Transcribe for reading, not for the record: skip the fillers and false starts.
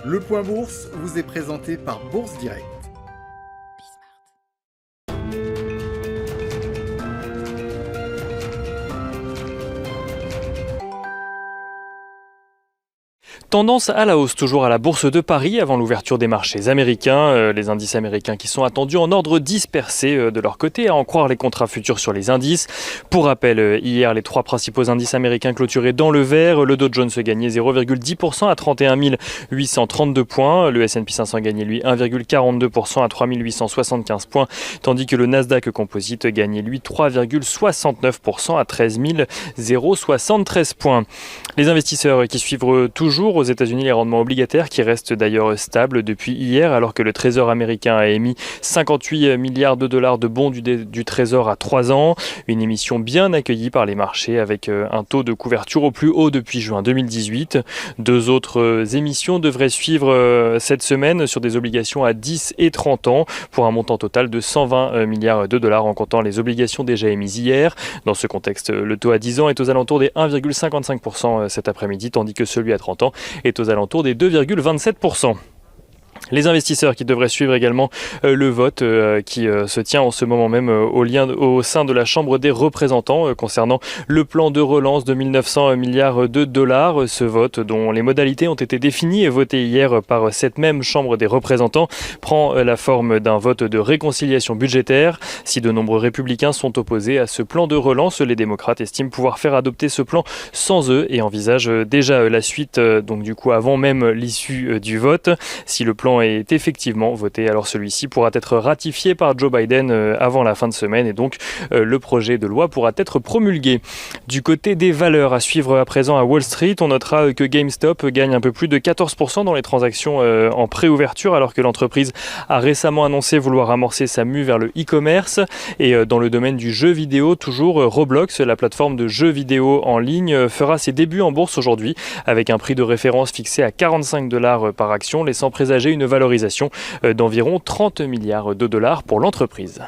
Le Point Bourse vous est présenté par Bourse Direct. Tendance à la hausse toujours à la Bourse de Paris avant l'ouverture des marchés américains. Les indices américains qui sont attendus en ordre dispersé de leur côté, à en croire les contrats futurs sur les indices. Pour rappel, hier, les trois principaux indices américains clôturaient dans le vert. Le Dow Jones gagnait 0,10% à 31 832 points. Le S&P 500 gagnait lui 1,42% à 3 875 points. Tandis que le Nasdaq Composite gagnait lui 3,69% à 13 073 points. Les investisseurs qui suivent toujours aux États-Unis les rendements obligataires qui restent d'ailleurs stables depuis hier alors que le Trésor américain a émis 58 milliards de dollars de bons du Trésor à 3 ans. Une émission bien accueillie par les marchés avec un taux de couverture au plus haut depuis juin 2018. Deux autres émissions devraient suivre cette semaine sur des obligations à 10 et 30 ans pour un montant total de 120 milliards de dollars en comptant les obligations déjà émises hier. Dans ce contexte, le taux à 10 ans est aux alentours des 1,55% cet après-midi tandis que celui à 30 ans est aux alentours des 2,27%. Les investisseurs qui devraient suivre également le vote qui se tient en ce moment même au sein de la Chambre des représentants concernant le plan de relance de 1900 milliards de dollars. Ce vote, dont les modalités ont été définies et voté hier par cette même Chambre des représentants, prend la forme d'un vote de réconciliation budgétaire. Si de nombreux républicains sont opposés à ce plan de relance, les démocrates estiment pouvoir faire adopter ce plan sans eux et envisagent déjà la suite, donc du coup avant même l'issue du vote. Si le plan est effectivement voté, alors celui-ci pourra être ratifié par Joe Biden avant la fin de semaine et donc le projet de loi pourra être promulgué. Du côté des valeurs à suivre à présent à Wall Street, on notera que GameStop gagne un peu plus de 14% dans les transactions en préouverture alors que l'entreprise a récemment annoncé vouloir amorcer sa mue vers le e-commerce. Et dans le domaine du jeu vidéo, toujours Roblox, la plateforme de jeux vidéo en ligne, fera ses débuts en bourse aujourd'hui avec un prix de référence fixé à 45 $ par action, laissant présager une valorisation d'environ 30 milliards de dollars pour l'entreprise.